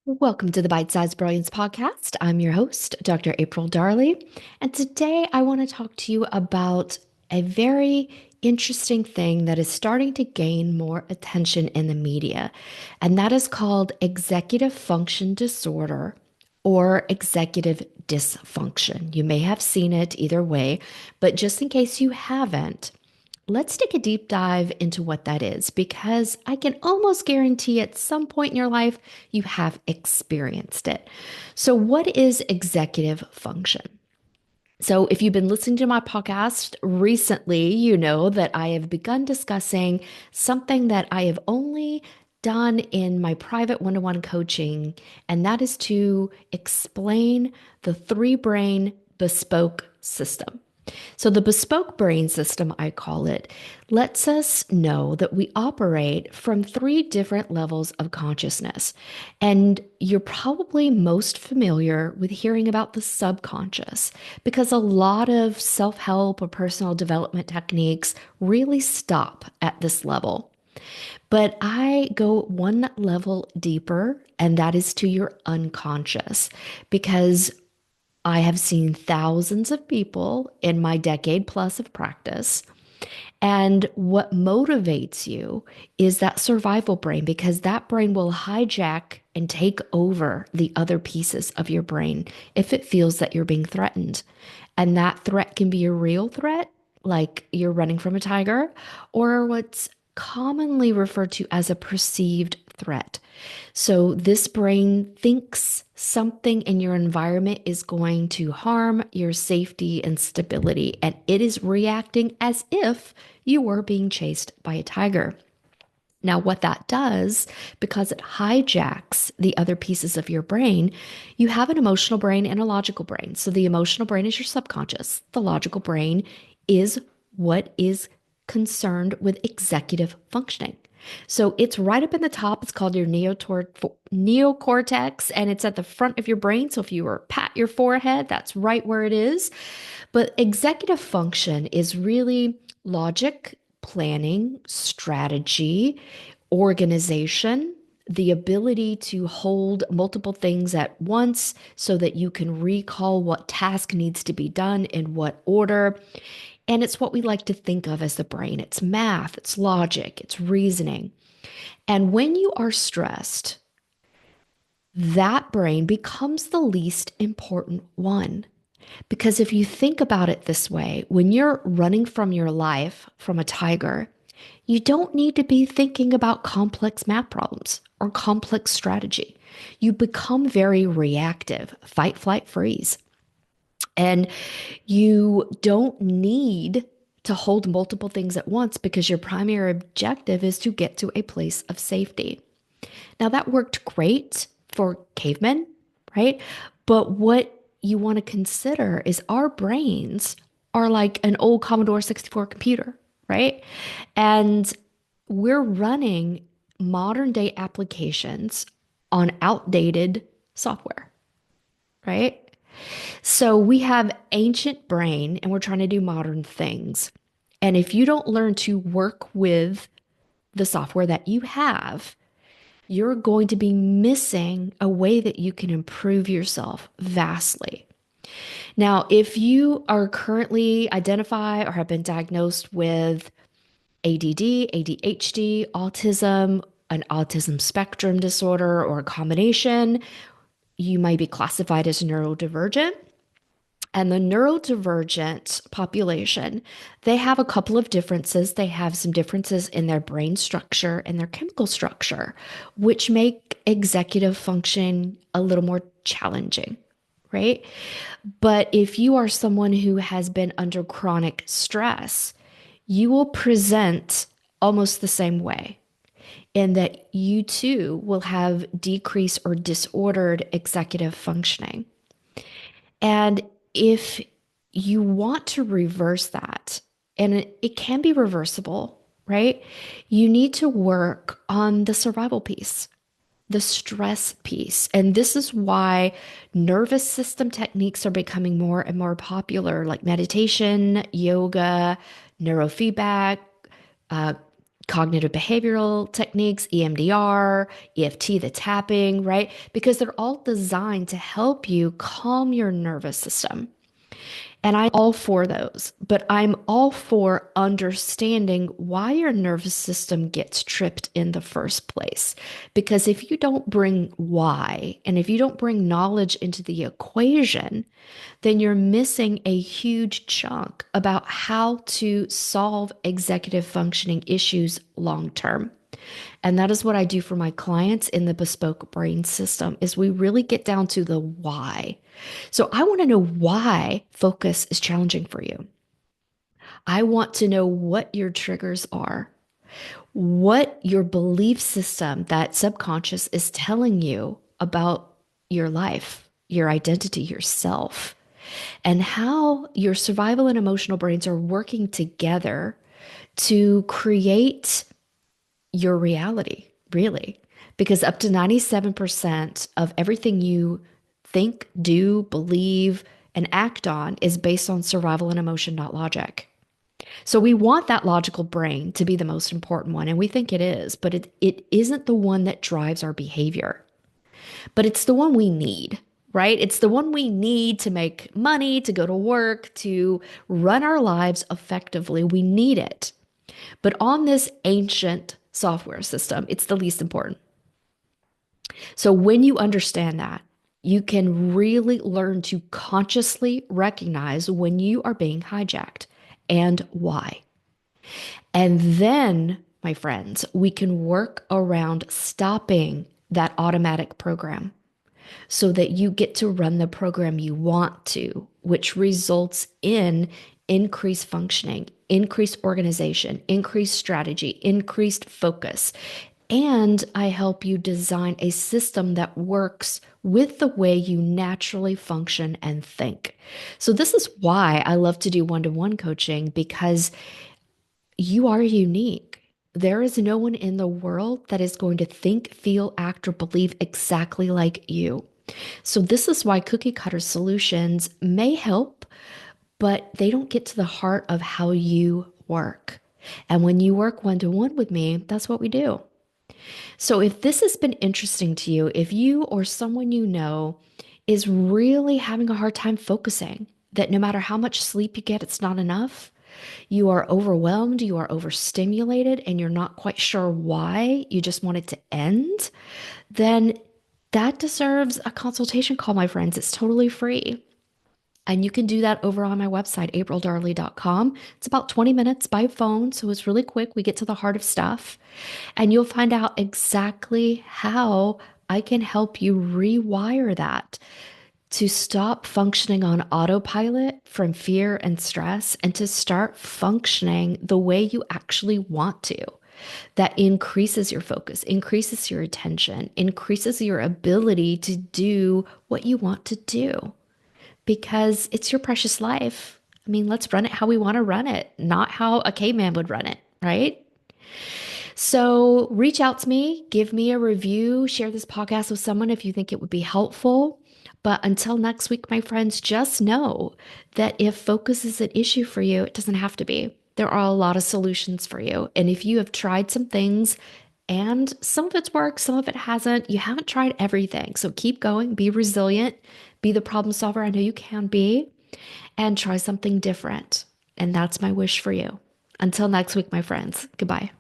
Welcome to the Bite Size Brilliance Podcast. I'm your host, Dr. April Darley, and today I want to talk to you about a very interesting thing that is starting to gain more attention in the media, and that is called executive function disorder or executive dysfunction. You may have seen it either way, but just in case you haven't, let's take a deep dive into what that is because I can almost guarantee at some point in your life you have experienced it. So, what is executive function? So, if you've been listening to my podcast recently, you know that I have begun discussing something that I have only done in my private one to one coaching, and that is to explain the three brain bespoke system. So, the bespoke brain system, I call it, lets us know that we operate from three different levels of consciousness. And you're probably most familiar with hearing about the subconscious because a lot of self help or personal development techniques really stop at this level. But I go one level deeper, and that is to your unconscious because I have seen thousands of people in my decade plus of practice. And what motivates you is that survival brain, because that brain will hijack and take over the other pieces of your brain if it feels that you're being threatened. And that threat can be a real threat, like you're running from a tiger, or what's commonly referred to as a perceived threat. So this brain thinks something in your environment is going to harm your safety and stability, and it is reacting as if you were being chased by a tiger. Now, what that does, because it hijacks the other pieces of your brain, you have an emotional brain and a logical brain. So, the emotional brain is your subconscious. The logical brain is what is concerned with executive functioning. So, it's right up in the top. It's called your neocortex, and it's at the front of your brain. So, if you were pat your forehead, that's right where it is. But executive function is really logic, planning, strategy, organization, the ability to hold multiple things at once so that you can recall what task needs to be done in what order. And it's what we like to think of as the brain. It's math, it's logic, it's reasoning. And when you are stressed, that brain becomes the least important one. Because if you think about it this way, when you're running from your life from a tiger, you don't need to be thinking about complex math problems or complex strategy. You become very reactive, fight, flight, freeze. And you don't need to hold multiple things at once because your primary objective is to get to a place of safety. Now, that worked great for cavemen, right? But what you want to consider is our brains are like an old Commodore 64 computer, right? And we're running modern day applications on outdated software, right? So we have ancient brain and we're trying to do modern things. And if you don't learn to work with the software that you have, you're going to be missing a way that you can improve yourself vastly. Now, if you are currently identified or have been diagnosed with ADD, ADHD, autism, an autism spectrum disorder, or a combination, you might be classified as neurodivergent. And the neurodivergent population, they have a couple of differences. They have some differences in their brain structure and their chemical structure, which make executive function a little more challenging, right? But if you are someone who has been under chronic stress, you will present almost the same way in that you too will have decreased or disordered executive functioning. And if you want to reverse that, and it can be reversible, right? You need to work on the survival piece, the stress piece. And this is why nervous system techniques are becoming more and more popular, like meditation, yoga, neurofeedback, uh, cognitive behavioral techniques, EMDR, EFT, the tapping, right? Because they're all designed to help you calm your nervous system. And I'm all for those, but I'm all for understanding why your nervous system gets tripped in the first place. Because if you don't bring why, and if you don't bring knowledge into the equation, then you're missing a huge chunk about how to solve executive functioning issues long term. And that is what I do for my clients in the Bespoke Brain System is we really get down to the why. So I want to know why focus is challenging for you. I want to know what your triggers are, what your belief system, that subconscious is telling you about your life, your identity, yourself, and how your survival and emotional brains are working together to create your reality, really. Because up to 97% of everything you think, do, believe, and act on is based on survival and emotion, not logic. So we want that logical brain to be the most important one, and we think it is, but it isn't the one that drives our behavior. But it's the one we need, right? It's the one we need to make money, to go to work, to run our lives effectively. We need it. But on this ancient software system, it's the least important. So when you understand that, you can really learn to consciously recognize when you are being hijacked and why. And then, my friends, we can work around stopping that automatic program so that you get to run the program you want to, which results in increased functioning, increased organization, increased strategy, increased focus. And I help you design a system that works with the way you naturally function and think. So, this is why I love to do one-to-one coaching because you are unique. There is no one in the world that is going to think, feel, act, or believe exactly like you. So, this is why cookie cutter solutions may help, but they don't get to the heart of how you work. And when you work one to one with me, that's what we do. So, if this has been interesting to you, if you or someone you know is really having a hard time focusing, that no matter how much sleep you get, it's not enough, you are overwhelmed, you are overstimulated, and you're not quite sure why, you just want it to end, then that deserves a consultation call, my friends. It's totally free. And you can do that over on my website, aprildarley.com. It's about 20 minutes by phone, so it's really quick. We get to the heart of stuff, and you'll find out exactly how I can help you rewire that to stop functioning on autopilot from fear and stress and to start functioning the way you actually want to. That increases your focus, increases your attention, increases your ability to do what you want to do because it's your precious life. I mean, let's run it how we want to run it, not how a caveman would run it, right? So reach out to me, give me a review, share this podcast with someone if you think it would be helpful. But until next week, my friends, just know that if focus is an issue for you, it doesn't have to be. There are a lot of solutions for you. And if you have tried some things and some of it's worked, some of it hasn't, you haven't tried everything. So keep going, be resilient, be the problem solver I know you can be, and try something different. And that's my wish for you. Until next week, my friends, goodbye.